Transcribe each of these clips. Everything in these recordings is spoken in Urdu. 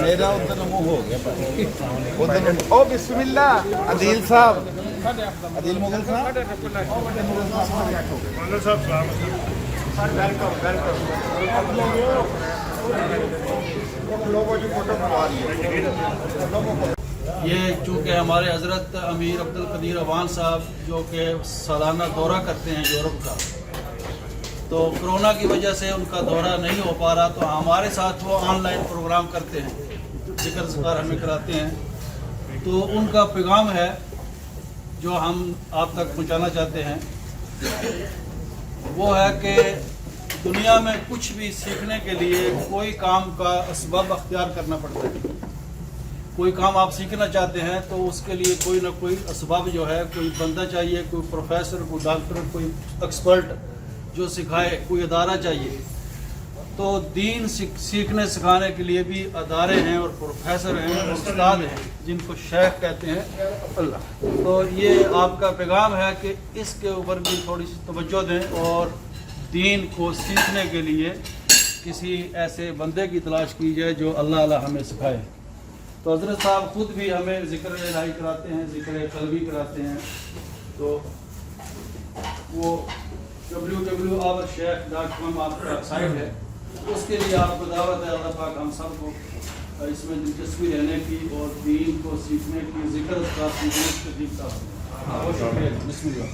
میرا ادھر منہ ہو گیا او بسم اللہ عدیل صاحب عدیل مغل صاحب یہ چونکہ ہمارے حضرت امیر عبدالقدیر اوان صاحب جو کہ سالانہ دورہ کرتے ہیں یورپ کا، تو کرونا کی وجہ سے ان کا دورہ نہیں ہو پا رہا، تو ہمارے ساتھ وہ آن لائن پروگرام کرتے ہیں، ذکر اذکار ہمیں کراتے ہیں۔ تو ان کا پیغام ہے جو ہم آپ تک پہنچانا چاہتے ہیں، وہ ہے کہ دنیا میں کچھ بھی سیکھنے کے لیے کوئی کام کا اسباب اختیار کرنا پڑتا ہے۔ کوئی کام آپ سیکھنا چاہتے ہیں تو اس کے لیے کوئی نہ کوئی اسباب جو ہے، کوئی بندہ چاہیے، کوئی پروفیسر، کوئی ڈاکٹر، کوئی ایکسپرٹ جو سکھائے، کوئی ادارہ چاہیے۔ تو دین سیکھنے سکھانے کے لیے بھی ادارے ہیں اور پروفیسر ہیں اور استاد ہیں جن کو شیخ کہتے ہیں اللہ۔ تو یہ آپ کا پیغام ہے کہ اس کے اوپر بھی تھوڑی سی توجہ دیں اور دین کو سیکھنے کے لیے کسی ایسے بندے کی تلاش کی جائے جو اللہ ہمیں سکھائے۔ تو حضرت صاحب خود بھی ہمیں ذکر الہی کراتے ہیں، ذکر قلبی کراتے ہیں۔ تو وہ www.sheikh.com آپ کا سائٹ ہے، اس کے لیے آپ کو دعوت ہے۔ اللہ پاک ہم سب کو اس میں دلچسپی لینے کی اور دین کو سیکھنے کی، ذکر کا سیکھنے کی دیکھتا ہوں۔ بہت شکریہ، بسم اللہ۔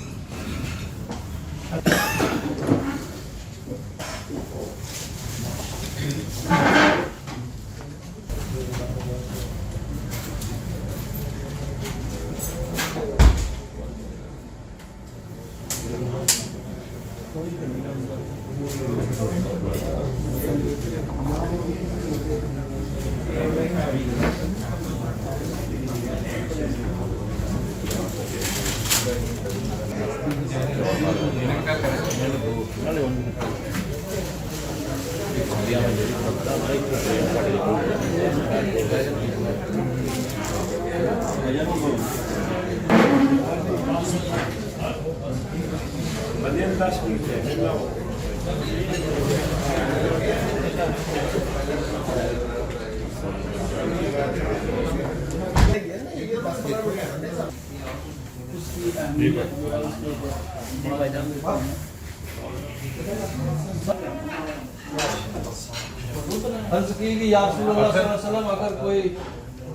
عرض کی کہ یا رسول اللہ صلی اللہ علیہ وسلم اگر کوئی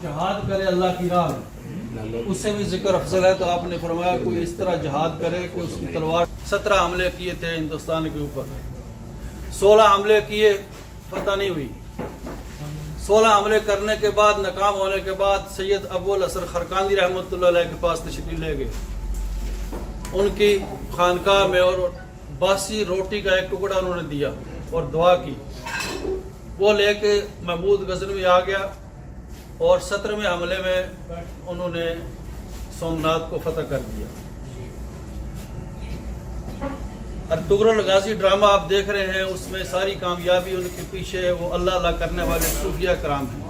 جہاد کرے اللہ کی راہ میں اس سے بھی ذکر افضل ہے، تو آپ نے فرمایا کوئی اس طرح جہاد کرے کہ اس کی تلوار 17 حملے کیے تھے ہندوستان کے اوپر، 16 حملے کیے، فتح نہیں ہوئی۔ 16 حملے کرنے کے بعد، ناکام ہونے کے بعد سید ابو الحسن خرقاندی رحمۃ اللہ علیہ کے پاس تشریف لے گئے۔ ان کی خانقاہ میں اور باسی روٹی کا ایک ٹکڑا انہوں نے دیا اور دعا کی۔ وہ لے کے محمود غزنوی آ گیا اور 17ویں حملے میں انہوں نے سومناتھ کو فتح کر دیا۔ ارطغرل غازی ڈرامہ آپ دیکھ رہے ہیں، اس میں ساری کامیابی ان کے پیچھے وہ اللہ اللہ کرنے والے صوفیہ کرام ہیں،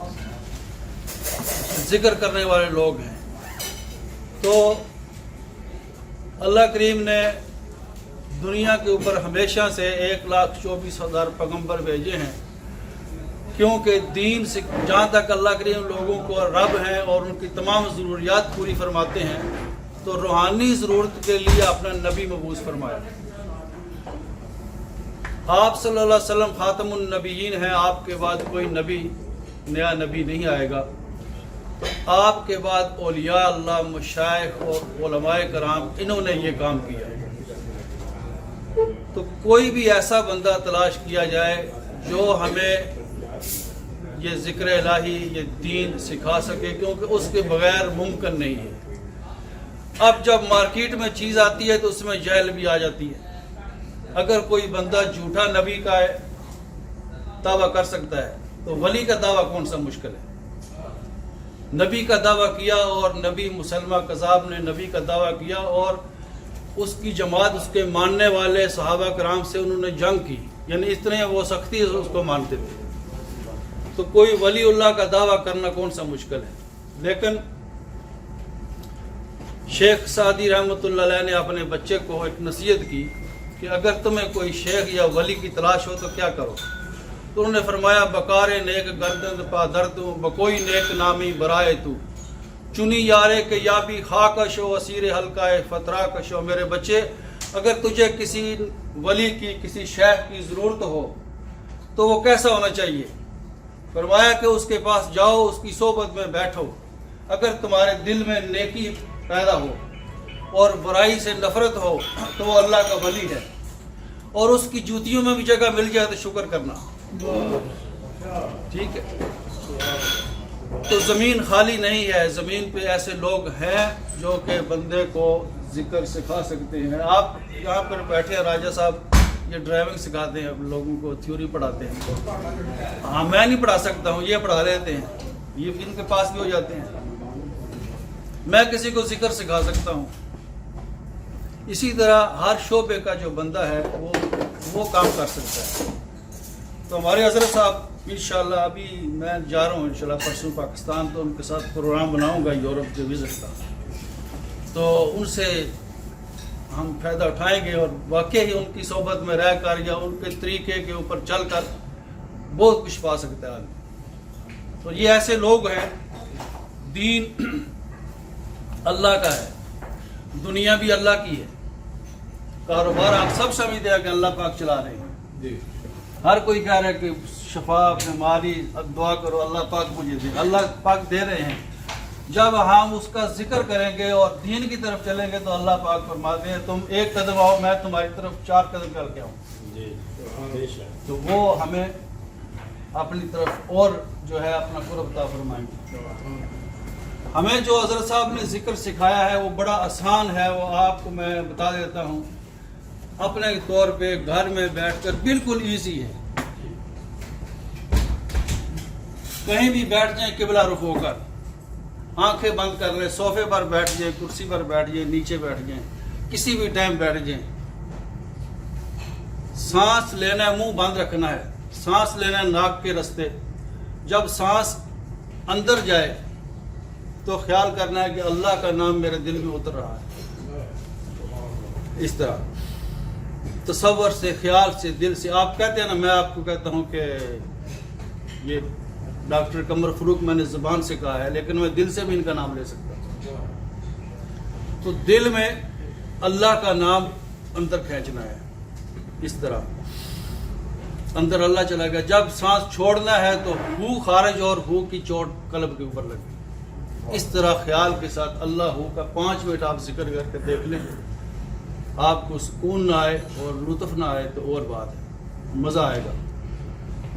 ذکر کرنے والے لوگ ہیں۔ تو اللہ کریم نے دنیا کے اوپر ہمیشہ سے 1,24,000 پیغمبر بھیجے ہیں، کیونکہ دین سے جہاں تک اللہ کریم لوگوں کو رب ہیں اور ان کی تمام ضروریات پوری فرماتے ہیں، تو روحانی ضرورت کے لیے اپنا نبی مبعوث فرمایا۔ آپ صلی اللہ علیہ وسلم خاتم النبیین ہیں، آپ کے بعد کوئی نبی، نیا نبی نہیں آئے گا۔ تو آپ کے بعد اولیاء اللہ، مشائخ اور علماء کرام، انہوں نے یہ کام کیا۔ تو کوئی بھی ایسا بندہ تلاش کیا جائے جو ہمیں یہ ذکر الہی، یہ دین سکھا سکے، کیونکہ اس کے بغیر ممکن نہیں ہے۔ اب جب مارکیٹ میں چیز آتی ہے تو اس میں جہل بھی آ جاتی ہے۔ اگر کوئی بندہ جھوٹا نبی کا دعویٰ کر سکتا ہے تو ولی کا دعویٰ کون سا مشکل ہے؟ نبی کا دعویٰ کیا اور نبی مسلمہ کذاب نے نبی کا دعویٰ کیا اور اس کی جماعت، اس کے ماننے والے صحابہ کرام سے انہوں نے جنگ کی، یعنی اتنے وہ سختی سے اس کو مانتے تھے۔ تو کوئی ولی اللہ کا دعویٰ کرنا کون سا مشکل ہے. لیکن شیخ سعدی رحمۃ اللہ علیہ نے اپنے بچے کو ایک نصیحت کی کہ اگر تمہیں کوئی شیخ یا ولی کی تلاش ہو تو کیا کرو. تو انہوں نے فرمایا بکار نیک گردن پا درد بکوئی نیک نامی برائے تو چنی یارے کہ یا بھی خاکش و اسیر حلقہ فترہ کشو. میرے بچے اگر تجھے کسی ولی کی کسی شیخ کی ضرورت ہو تو وہ کیسا ہونا چاہیے؟ فرمایا کہ اس کے پاس جاؤ، اس کی صحبت میں بیٹھو. اگر تمہارے دل میں نیکی پیدا ہو اور برائی سے نفرت ہو تو وہ اللہ کا ولی ہے، اور اس کی جوتیوں میں بھی جگہ مل جائے تو شکر کرنا. ٹھیک ہے. تو زمین خالی نہیں ہے، زمین پہ ایسے لوگ ہیں جو کہ بندے کو ذکر سکھا سکتے ہیں. آپ یہاں پر بیٹھے راجہ صاحب یہ ڈرائیونگ سکھاتے ہیں، لوگوں کو تھیوری پڑھاتے ہیں. ہاں میں نہیں پڑھا سکتا ہوں، یہ پڑھا لیتے ہیں، یہ ان کے پاس بھی ہو جاتے ہیں. میں کسی کو ذکر سکھا سکتا ہوں. اسی طرح ہر شعبے کا جو بندہ ہے وہ کام کر سکتا ہے. تو ہمارے حضرت صاحب انشاءاللہ ابھی میں جا رہا ہوں انشاءاللہ پرسوں پاکستان، تو ان کے ساتھ پروگرام بناؤں گا یورپ کے وزٹ کا. تو ان سے ہم فائدہ اٹھائیں گے، اور واقعی ان کی صحبت میں رہ کر یا ان کے طریقے کے اوپر چل کر بہت کچھ پا سکتا ہے آدمی. تو یہ ایسے لوگ ہیں. دین اللہ کا ہے، دنیا بھی اللہ کی ہے. کاروبار آپ سب سمجھتے ہیں کہ اللہ پاک چلا رہے ہیں. ہر کوئی کہہ رہا ہے کہ شفا بیماری دعا کرو اللہ پاک مجھے دے. اللہ پاک دے رہے ہیں. جب ہم اس کا ذکر کریں گے اور دین کی طرف چلیں گے تو اللہ پاک فرماتے ہیں تم ایک قدم آؤ میں تمہاری طرف 4 قدم چل کے آؤں. تو وہ ہمیں اپنی طرف اور جو ہے اپنا قرب عطا فرمائیں گے. ہمیں جو حضرت صاحب نے ذکر سکھایا ہے وہ بڑا آسان ہے، وہ آپ کو میں بتا دیتا ہوں. اپنے طور پہ گھر میں بیٹھ کر بالکل ایزی ہے. کہیں بھی بیٹھ جائیں قبلہ رخ ہو کر، آنکھیں بند کر لیں، صوفے پر بیٹھ جائیں، کرسی پر بیٹھ جائیں، نیچے بیٹھ جائیں، کسی بھی ٹائم بیٹھ جائیں. سانس لینا ہے منہ بند رکھنا ہے، سانس لینا ہے ناک کے رستے. جب سانس اندر جائے تو خیال کرنا ہے کہ اللہ کا نام میرے دل میں اتر رہا ہے. اس طرح تصور سے، خیال سے، دل سے. آپ کہتے ہیں نا، میں آپ کو کہتا ہوں کہ یہ ڈاکٹر قمر فروق میں نے زبان سے کہا ہے، لیکن میں دل سے بھی ان کا نام لے سکتا ہوں. تو دل میں اللہ کا نام اندر کھینچنا ہے. اس طرح اندر اللہ چلا گیا. جب سانس چھوڑنا ہے تو ہو خارج اور ہو کی چوٹ قلب کے اوپر لگے. اس طرح خیال کے ساتھ اللہ ہو کا 5 منٹ آپ ذکر کر کے دیکھ لیں. آپ کو سکون نہ آئے اور لطف نہ آئے تو اور بات ہے، مزہ آئے گا.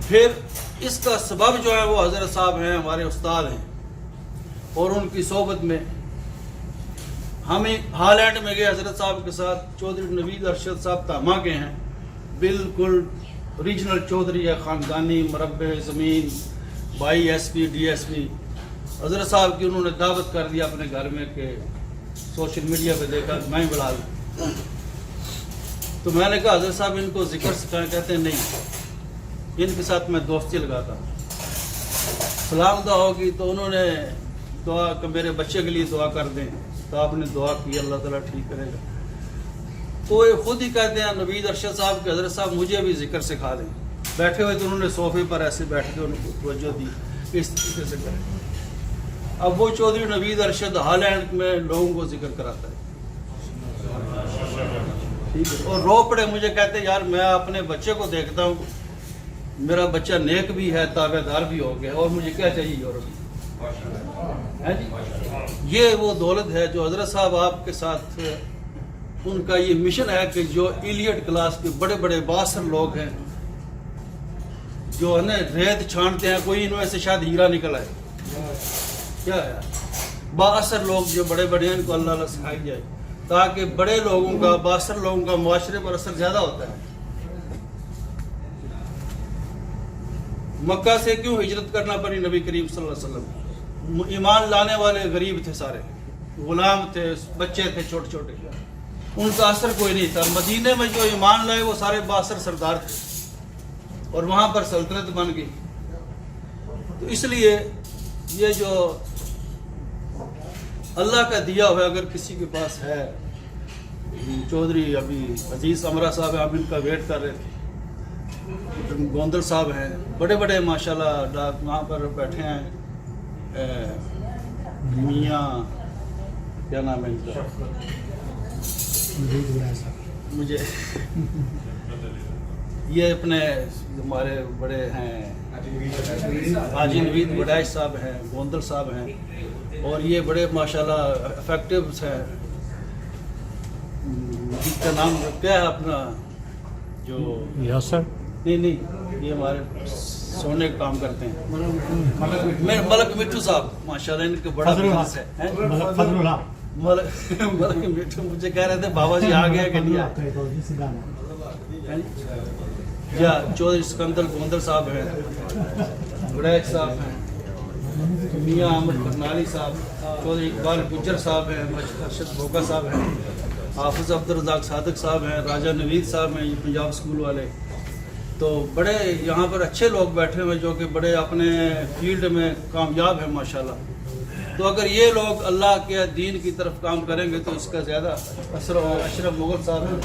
پھر اس کا سبب جو ہے وہ حضرت صاحب ہیں، ہمارے استاد ہیں، اور ان کی صحبت میں ہمیں ہالینڈ میں گئے حضرت صاحب کے ساتھ. چودھری نوید ارشد صاحب تاما کے ہیں، بالکل ریجنل چودھری ہے، خاندانی مربع زمین، by S P D S P. حضرت صاحب کی انہوں نے دعوت کر دیا اپنے گھر میں کہ سوشل میڈیا پہ دیکھا میں ہی بلا لوں. تو میں نے کہا حضرت صاحب ان کو ذکر سکھائیں. کہتے ہیں نہیں، ان کے ساتھ میں دوستی لگاتا ہوں. سلام دعا ہوگی تو انہوں نے دعا کہ میرے بچے کے لیے دعا کر دیں. تو آپ نے دعا کی، اللہ تعالیٰ ٹھیک کرے گا. تو یہ خود ہی کہتے ہیں نوید ارشد صاحب کہ حضرت صاحب مجھے بھی ذکر سکھا دیں. بیٹھے ہوئے تو انہوں نے صوفے پر ایسے بیٹھ کے ان کو توجہ دی اس طریقے سے کریں. اب وہ چودھری نوید ارشد ہالینڈ میں لوگوں کو ذکر کراتا ہے. ٹھیک ہے. اور رو پڑے مجھے کہتے یار میں اپنے بچے کو دیکھتا ہوں، میرا بچہ نیک بھی ہے، تابع دار بھی ہو گیا، اور مجھے کیا چاہیے یورپ. یہ وہ دولت ہے جو حضرت صاحب آپ کے ساتھ ان کا یہ مشن ہے کہ جو ایلیٹ کلاس کے بڑے بڑے بااثر لوگ ہیں جو ہے نا ریت چھانٹتے ہیں، کوئی ان میں سے شاید ہیرا نکل آئے. کیا ہے بااثر لوگ جو بڑے بڑے ہیں ان کو اللہ تعالیٰ سکھائی جائے، تاکہ بڑے لوگوں کا، بااثر لوگوں کا معاشرے پر اثر زیادہ ہوتا ہے. مکہ سے کیوں ہجرت کرنا پڑی نبی کریم صلی اللہ علیہ وسلم؟ ایمان لانے والے غریب تھے، سارے غلام تھے، بچے تھے چھوٹے چھوٹے، ان کا اثر کوئی نہیں تھا. مدینے میں جو ایمان لائے وہ سارے بااثر سردار تھے، اور وہاں پر سلطنت بن گئی. تو اس لیے یہ جو اللہ کا دیا ہوا اگر کسی کے پاس ہے، چودھری ابھی عزیز امرا صاحب ہیں، اب ان کا ویٹ کر رہے تھے، گوندل صاحب ہیں، بڑے بڑے ماشاءاللہ وہاں پر بیٹھے ہیں، میاں کیا نام ہے ان کا، مجھے یہ اپنے ہمارے بڑے ہیں حاجی نوید وڈائش صاحب ہیں، گوندل صاحب ہیں، اور یہ بڑے ماشاءاللہ افیکٹوز ہیں، جس کا نام کیا ہے اپنا جو یاسر نہیں یہ ہمارے سونے کا کام کرتے ہیں، ملک مٹھو صاحب ماشاءاللہ ان کا بڑا بزنس ہے، فضل اللہ ملک مٹھو مجھے کہہ رہے تھے بابا جی آ گئے کہ نہیں آئے، یا چودھری سکندر گوندل صاحب ہیں، وڈائش صاحب ہیں، میاں احمد برنالی صاحب، چودھری اقبال گجر صاحب ہیں، ارشد بھوکا صاحب ہیں، حافظ عبدالرزاق صادق صاحب ہیں، راجہ نوید صاحب ہیں، یہ پنجاب اسکول والے، تو بڑے یہاں پر اچھے لوگ بیٹھے ہوئے جو کہ بڑے اپنے فیلڈ میں کامیاب ہیں ماشاءاللہ. تو اگر یہ لوگ اللہ کے دین کی طرف کام کریں گے تو اس کا زیادہ اثر ہوگا. اشرف مغل صاحب ہیں،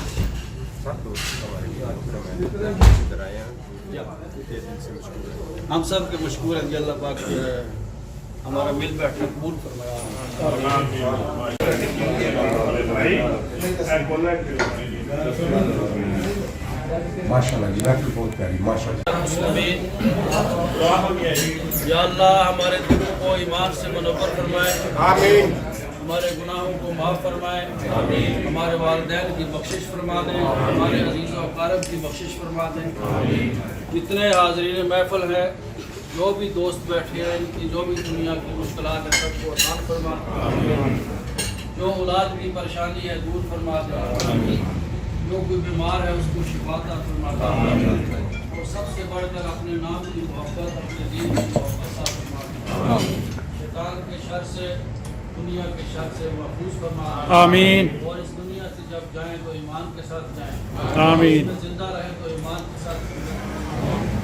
ہم سب کے مشکور ہیں. اللہ پاک ہمارا مل بیٹھنا قبول ماشاءاللہ جی محفل بہت پیاری ماشاءاللہ. یا اللہ ہمارے دلوں کو ایمان سے منور فرمائے، آمین. ہمارے گناہوں کو معاف فرمائے، ہمارے والدین کی بخشش فرما دیں، ہمارے عزیز و اقارب کی بخشش فرما دیں. جتنے حاضرین محفل ہیں، جو بھی دوست بیٹھے ہیں، ان کی جو بھی دنیا کی مشکلات ہیں سب کو آسان فرما دیں. جو اولاد کی پریشانی ہے دور فرما دیں، جو کوئی بیمار ہے اس کو شفا عطا فرما دیں، اور سب سے بڑھ کر اپنے نام کی محبت، اپنے دین کی محبت عطا فرما دیں. شیطان کے شر سے، دنیا کے شر سے محفوظ فرما دیں. آمین. اور اس دنیا سے جب جائیں تو ایمان کے ساتھ جائیں. آمین. زندہ رہیں تو ایمان کے ساتھ زندہ رہیں.